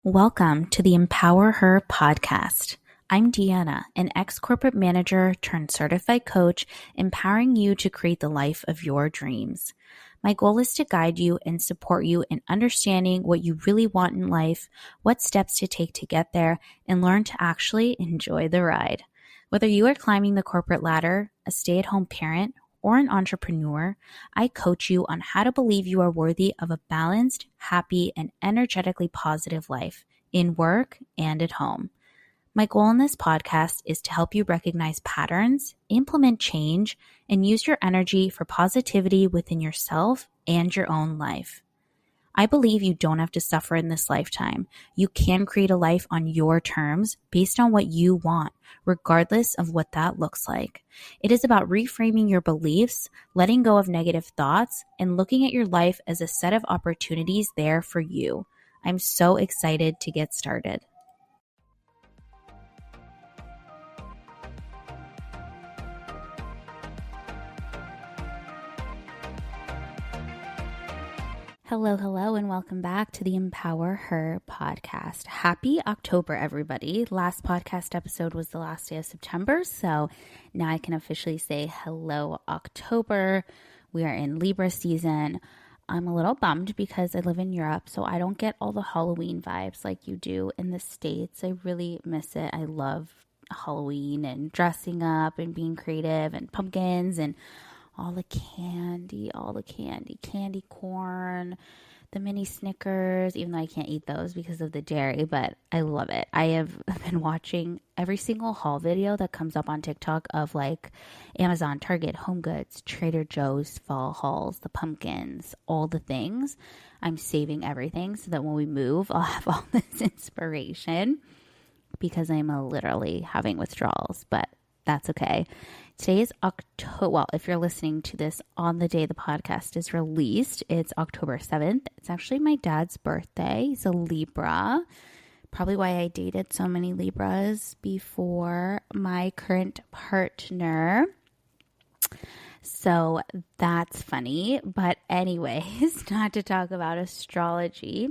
Welcome to the Empower Her podcast. I'm Deanna, an ex-corporate manager turned certified coach, empowering you to create the life of your dreams. My goal is to guide you and support you in understanding what you really want in life, what steps to take to get there, and learn to actually enjoy the ride. Whether you are climbing the corporate ladder, a stay-at-home parent, or an entrepreneur, I coach you on how to believe you are worthy of a balanced, happy, and energetically positive life in work and at home. My goal in this podcast is to help you recognize patterns, implement change, and use your energy for positivity within yourself and your own life. I believe you don't have to suffer in this lifetime. You can create a life on your terms based on what you want, regardless of what that looks like. It is about reframing your beliefs, letting go of negative thoughts, and looking at your life as a set of opportunities there for you. I'm so excited to get started. Hello, and welcome back to the Empower Her podcast. Happy October, everybody. Last podcast episode was the last day of September, so now I can officially say hello, October. We are in Libra season. I'm a little bummed because I live in Europe, so I don't get all the Halloween vibes like you do in the States. I really miss it. I love Halloween and dressing up and being creative and pumpkins and all the candy, candy corn, the mini Snickers, even though I can't eat those because of the dairy, but I love it. I have been watching every single haul video that comes up on TikTok of like Amazon, Target, Home Goods, Trader Joe's fall hauls, the pumpkins, all the things. I'm saving everything so that when we move, I'll have all this inspiration because I'm literally having withdrawals, but that's okay. Today is October. Well, if you're listening to this on the day the podcast is released, it's October 7th. It's actually my dad's birthday. He's a Libra. Probably why I dated so many Libras before my current partner. So that's funny. But anyways, not to talk about astrology.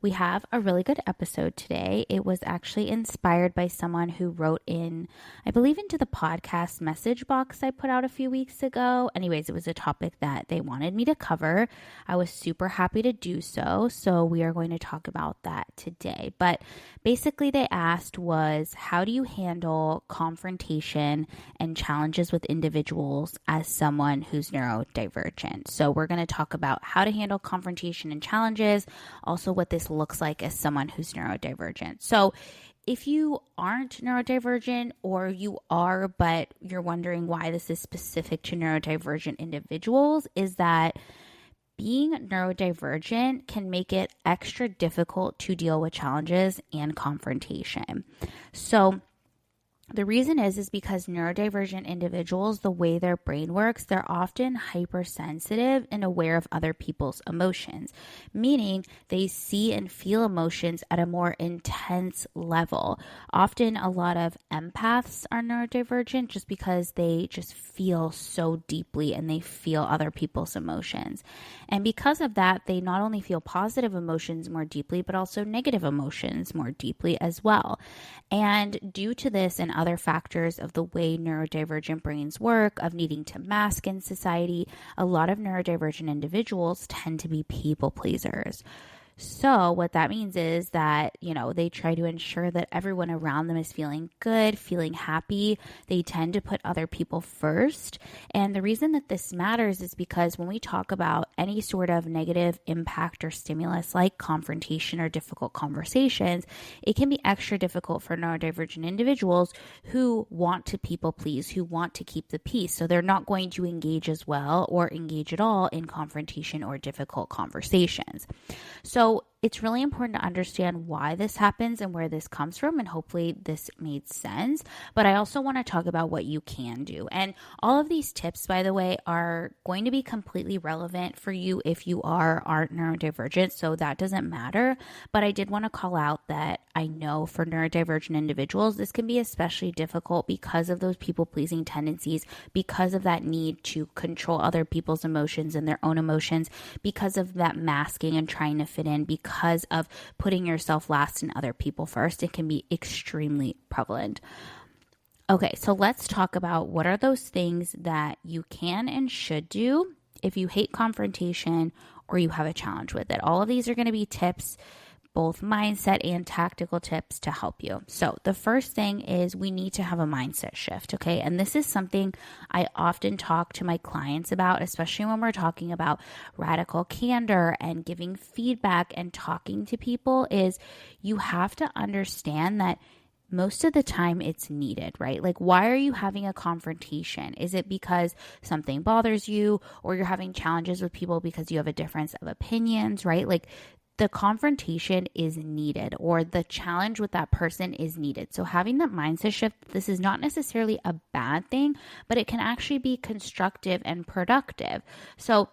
We have a really good episode today. It was actually inspired by someone who wrote in, I believe, into the podcast message box I put out a few weeks ago. Anyways, it was a topic that they wanted me to cover. I was super happy to do so. So we are going to talk about that today. But basically they asked was, how do you handle confrontation and challenges with individuals as someone who's neurodivergent? So we're going to talk about how to handle confrontation and challenges, also what this looks like as someone who's neurodivergent. So if you aren't neurodivergent, or you are, but you're wondering why this is specific to neurodivergent individuals, is that being neurodivergent can make it extra difficult to deal with challenges and confrontation. So the reason is because neurodivergent individuals, the way their brain works, they're often hypersensitive and aware of other people's emotions, meaning they see and feel emotions at a more intense level. Often a lot of empaths are neurodivergent just because they just feel so deeply and they feel other people's emotions. And because of that, they not only feel positive emotions more deeply, but also negative emotions more deeply as well. And due to this and other factors of the way neurodivergent brains work, of needing to mask in society, a lot of neurodivergent individuals tend to be people pleasers. So what that means is that, they try to ensure that everyone around them is feeling good, feeling happy. They tend to put other people first. And the reason that this matters is because when we talk about any sort of negative impact or stimulus like confrontation or difficult conversations, it can be extra difficult for neurodivergent individuals who want to people please, who want to keep the peace. So they're not going to engage as well or engage at all in confrontation or difficult conversations. So it's really important to understand why this happens and where this comes from, and hopefully this made sense. But I also want to talk about what you can do. And all of these tips, by the way, are going to be completely relevant for you if you aren't neurodivergent, so that doesn't matter. But I did want to call out that I know for neurodivergent individuals, this can be especially difficult because of those people-pleasing tendencies, because of that need to control other people's emotions and their own emotions, because of that masking and trying to fit in, because because of putting yourself last and other people first. It can be extremely prevalent. Okay, so let's talk about what are those things that you can and should do if you hate confrontation or you have a challenge with it. All of these are going to be tips, both mindset and tactical tips to help you. So the first thing is we need to have a mindset shift, okay? And this is something I often talk to my clients about, especially when we're talking about radical candor and giving feedback and talking to people, is you have to understand that most of the time it's needed, right? Like, why are you having a confrontation? Is it because something bothers you, or you're having challenges with people because you have a difference of opinions, right? Like, the confrontation is needed, or the challenge with that person is needed. So having that mindset shift, this is not necessarily a bad thing, but it can actually be constructive and productive. So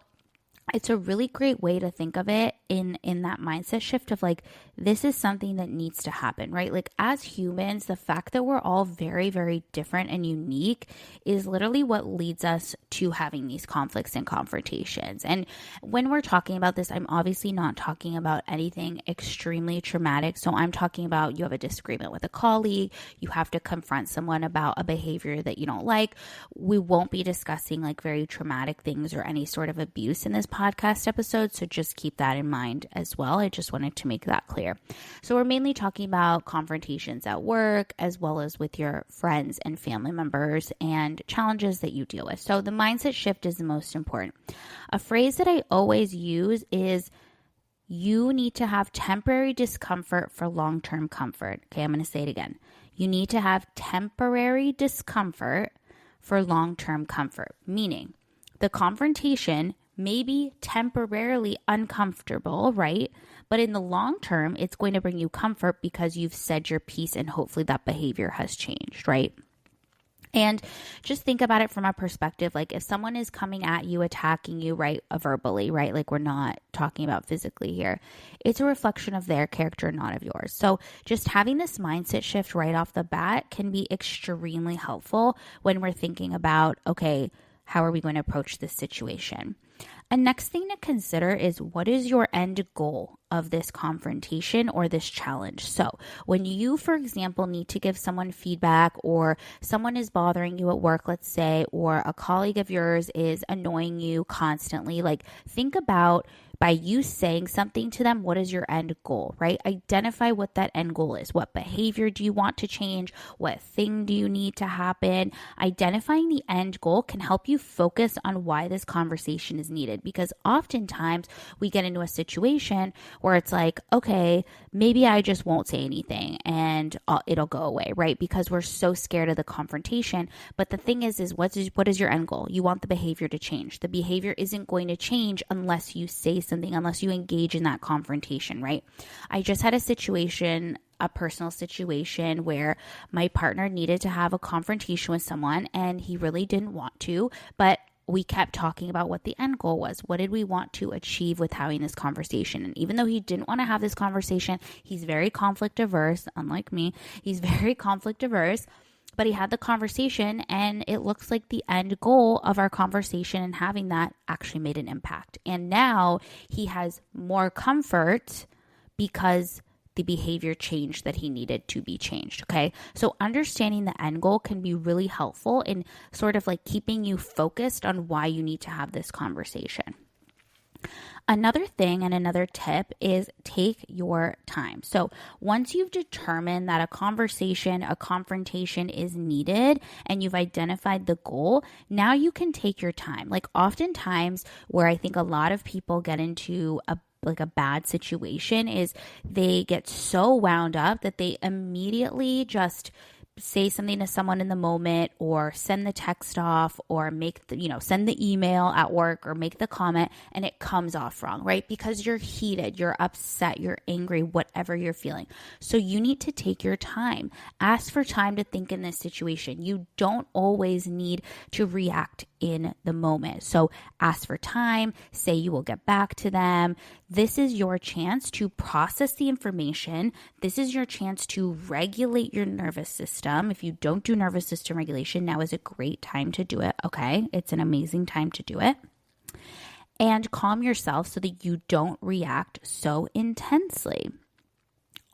it's a really great way to think of it in that mindset shift of like, this is something that needs to happen, right? Like, as humans, the fact that we're all very, very different and unique is literally what leads us to having these conflicts and confrontations. And when we're talking about this, I'm obviously not talking about anything extremely traumatic. So I'm talking about you have a disagreement with a colleague, you have to confront someone about a behavior that you don't like. We won't be discussing like very traumatic things or any sort of abuse in this podcast episode, so just keep that in mind as well. I just wanted to make that clear. So we're mainly talking about confrontations at work, as well as with your friends and family members and challenges that you deal with. So the mindset shift is the most important. A phrase that I always use is, you need to have temporary discomfort for long-term comfort. Okay, I'm going to say it again. You need to have temporary discomfort for long-term comfort, meaning the confrontation may be temporarily uncomfortable, right? But in the long term, it's going to bring you comfort because you've said your piece and hopefully that behavior has changed, right? And just think about it from a perspective, like if someone is coming at you, attacking you, right, verbally, right? Like, we're not talking about physically here. It's a reflection of their character, not of yours. So just having this mindset shift right off the bat can be extremely helpful when we're thinking about, okay, how are we going to approach this situation? A next thing to consider is, what is your end goal of this confrontation or this challenge? So when you, for example, need to give someone feedback, or someone is bothering you at work, let's say, or a colleague of yours is annoying you constantly, like, think about, by you saying something to them, what is your end goal, right? Identify what that end goal is. What behavior do you want to change? What thing do you need to happen? Identifying the end goal can help you focus on why this conversation is needed, because oftentimes we get into a situation where it's like, okay, maybe I just won't say anything and it'll go away, right? Because we're so scared of the confrontation. But the thing is what is your end goal? You want the behavior to change. The behavior isn't going to change unless you say something, unless you engage in that confrontation, right? I just had a personal situation where my partner needed to have a confrontation with someone and he really didn't want to, but we kept talking about what the end goal was. What did we want to achieve with having this conversation? And even though he didn't want to have this conversation, he's very conflict averse, unlike me. He's very conflict averse. But he had the conversation, and it looks like the end goal of our conversation and having that actually made an impact. And now he has more comfort because the behavior changed that he needed to be changed. Okay. So understanding the end goal can be really helpful in sort of like keeping you focused on why you need to have this conversation. Another thing and another tip is take your time. So once you've determined that a conversation, a confrontation is needed and you've identified the goal, now you can take your time. Like, oftentimes where I think a lot of people get into a bad situation is they get so wound up that they immediately just say something to someone in the moment, or send the text off, or send the email at work, or make the comment, and it comes off wrong, right? Because you're heated, you're upset, you're angry, whatever you're feeling. So you need to take your time. Ask for time to think in this situation. You don't always need to react in the moment. So ask for time, say you will get back to them. This is your chance to process the information. This is your chance to regulate your nervous system. If you don't do nervous system regulation, now is a great time to do it, okay? It's an amazing time to do it. and calm yourself so that you don't react so intensely.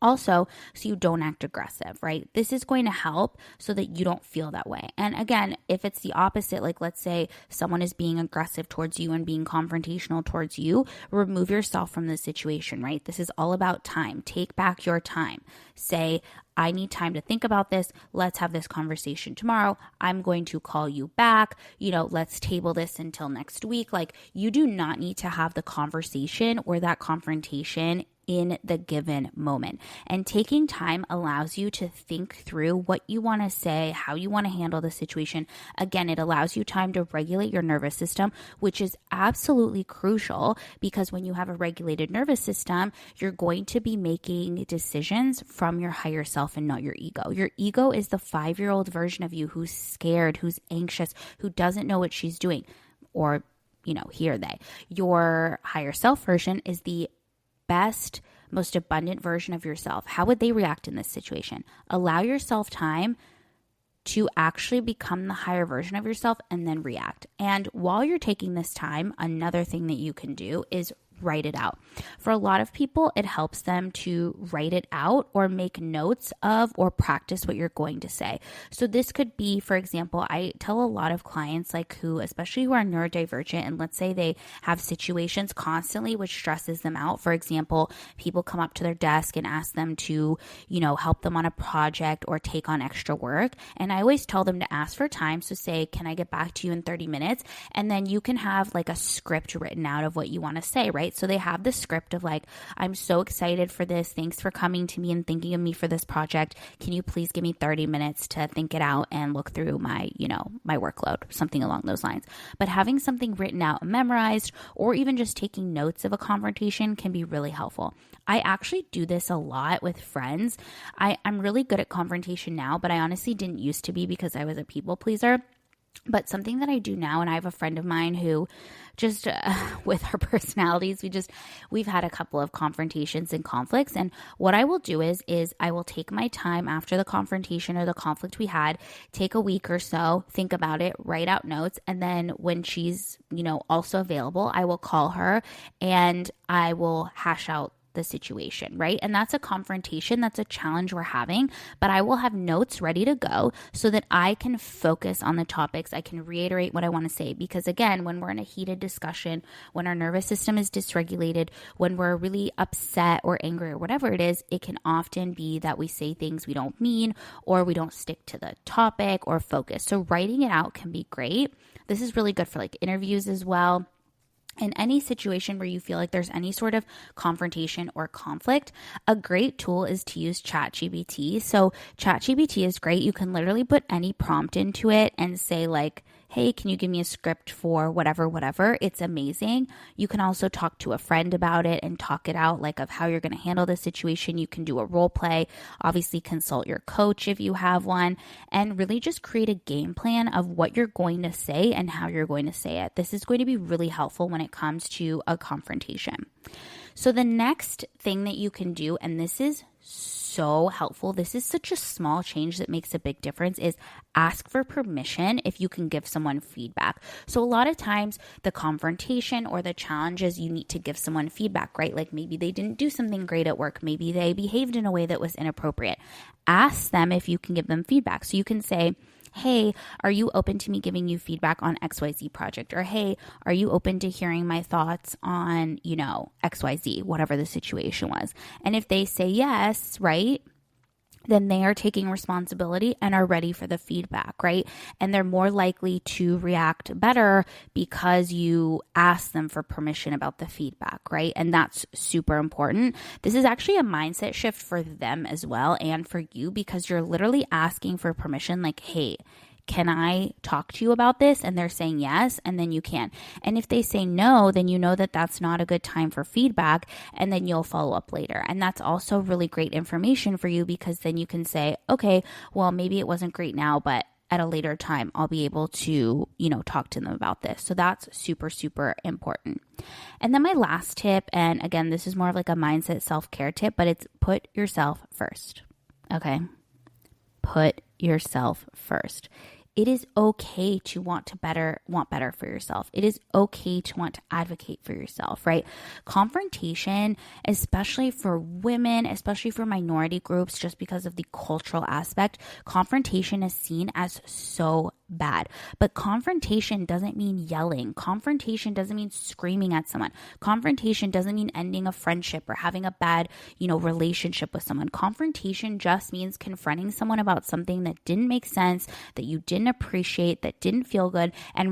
Also, so you don't act aggressive, right? This is going to help so that you don't feel that way. And again, if it's the opposite, like let's say someone is being aggressive towards you and being confrontational towards you, remove yourself from the situation, right? This is all about time. Take back your time. Say, I need time to think about this. Let's have this conversation tomorrow. I'm going to call you back. Let's table this until next week. Like, you do not need to have the conversation or that confrontation in the given moment. And taking time allows you to think through what you want to say, how you want to handle the situation. Again, it allows you time to regulate your nervous system, which is absolutely crucial because when you have a regulated nervous system, you're going to be making decisions from your higher self and not your ego. Your ego is the 5-year-old version of you who's scared, who's anxious, who doesn't know what she's doing, or, he or they. Your higher self version is the best, most abundant version of yourself. How would they react in this situation? Allow yourself time to actually become the higher version of yourself and then react. And while you're taking this time, another thing that you can do is write it out. For a lot of people, it helps them to write it out or make notes of or practice what you're going to say. So this could be, for example, I tell a lot of clients especially who are neurodivergent, and let's say they have situations constantly which stresses them out. For example, people come up to their desk and ask them to, help them on a project or take on extra work. And I always tell them to ask for time. So say, can I get back to you in 30 minutes? And then you can have like a script written out of what you want to say, right? So they have the script of like, I'm so excited for this. Thanks for coming to me and thinking of me for this project. Can you please give me 30 minutes to think it out and look through my, my workload, something along those lines. But having something written out and memorized, or even just taking notes of a confrontation can be really helpful. I actually do this a lot with friends. I'm really good at confrontation now, but I honestly didn't used to be because I was a people pleaser. But something that I do now, and I have a friend of mine who just with her personalities, we've had a couple of confrontations and conflicts. And what I will do is I will take my time after the confrontation or the conflict we had, take a week or so, think about it, write out notes. And then when she's, also available, I will call her and I will hash out the situation, right? And that's a confrontation. That's a challenge we're having, but I will have notes ready to go so that I can focus on the topics. I can reiterate what I want to say, because again, when we're in a heated discussion, when our nervous system is dysregulated, when we're really upset or angry or whatever it is, it can often be that we say things we don't mean, or we don't stick to the topic or focus. So writing it out can be great. This is really good for like interviews as well. In any situation where you feel like there's any sort of confrontation or conflict, a great tool is to use ChatGPT. So ChatGPT is great. You can literally put any prompt into it and say like, hey, can you give me a script for whatever? It's amazing. You can also talk to a friend about it and talk it out, like of how you're going to handle the situation. You can do a role play, obviously consult your coach if you have one, and really just create a game plan of what you're going to say and how you're going to say it. This is going to be really helpful when it comes to a confrontation. So the next thing that you can do, and this is so helpful, this is such a small change that makes a big difference, is ask for permission if you can give someone feedback. So a lot of times the confrontation or the challenges, you need to give someone feedback, right? Like maybe they didn't do something great at work. Maybe they behaved in a way that was inappropriate. Ask them if you can give them feedback. So you can say, hey, are you open to me giving you feedback on XYZ project? Or hey, are you open to hearing my thoughts on, XYZ, whatever the situation was? And if they say yes, right, then they are taking responsibility and are ready for the feedback, right? And they're more likely to react better because you ask them for permission about the feedback, right? And that's super important. This is actually a mindset shift for them as well and for you, because you're literally asking for permission, like, hey, can I talk to you about this? And they're saying yes, and then you can. And if they say no, then you know that that's not a good time for feedback, and then you'll follow up later. And that's also really great information for you, because then you can say, okay, well, maybe it wasn't great now, but at a later time, I'll be able to, talk to them about this. So that's super, super important. And then my last tip, and again, this is more of like a mindset self-care tip, but it's put yourself first. Okay? Put yourself first. it is okay to want better for yourself. It is okay to want to advocate for yourself, right? Confrontation, especially for women, especially for minority groups, just because of the cultural aspect, confrontation is seen as so bad. But confrontation doesn't mean yelling. Confrontation doesn't mean screaming at someone. Confrontation doesn't mean ending a friendship or having a bad, relationship with someone. Confrontation just means confronting someone about something that didn't make sense, that you didn't appreciate, that didn't feel good, and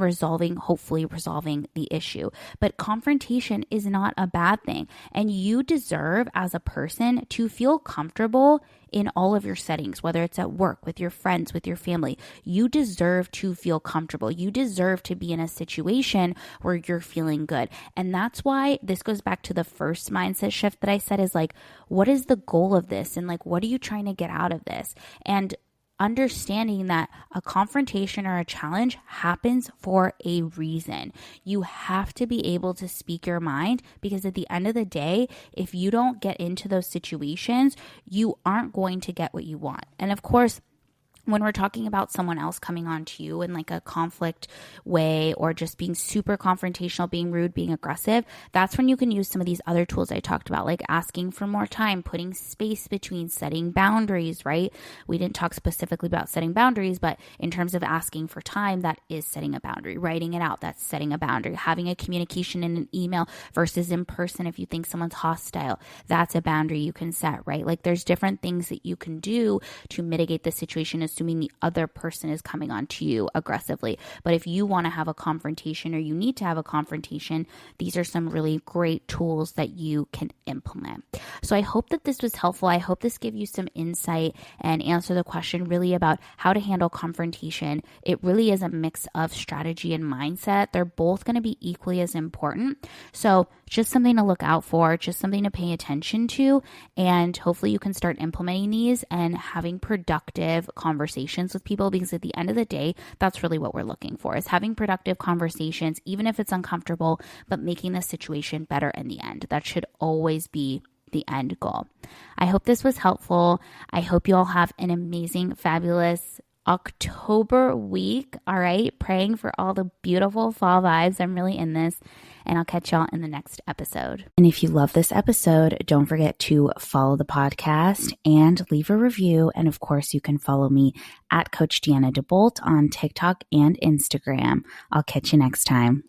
hopefully resolving the issue. But confrontation is not a bad thing. And you deserve, as a person, to feel comfortable in all of your settings, whether it's at work, with your friends, with your family. You deserve to feel comfortable. You deserve to be in a situation where you're feeling good. And that's why this goes back to the first mindset shift that I said is like, what is the goal of this? And like, what are you trying to get out of this? And understanding that a confrontation or a challenge happens for a reason. You have to be able to speak your mind, because at the end of the day, if you don't get into those situations, you aren't going to get what you want. And of course, when we're talking about someone else coming on to you in like a conflict way, or just being super confrontational, being rude, being aggressive, that's when you can use some of these other tools I talked about, like asking for more time, putting space between, setting boundaries, right? We didn't talk specifically about setting boundaries, but in terms of asking for time, that is setting a boundary. Writing it out, that's setting a boundary. Having a communication in an email versus in person, if you think someone's hostile, that's a boundary you can set, right? Like there's different things that you can do to mitigate the situation, assuming the other person is coming on to you aggressively. But if you want to have a confrontation, or you need to have a confrontation, these are some really great tools that you can implement. So I hope that this was helpful. I hope this gave you some insight and answer the question really about how to handle confrontation. It really is a mix of strategy and mindset. They're both going to be equally as important. So just something to look out for, just something to pay attention to, and hopefully you can start implementing these and having productive conversations with people, because at the end of the day, that's really what we're looking for, is having productive conversations, even if it's uncomfortable, but making the situation better in the end. That should always be the end goal. I hope this was helpful. I hope you all have an amazing, fabulous October week. All right. Praying for all the beautiful fall vibes. I'm really in this. And I'll catch y'all in the next episode. And if you love this episode, don't forget to follow the podcast and leave a review. And of course, you can follow me at Coach Deanna DeBolt on TikTok and Instagram. I'll catch you next time.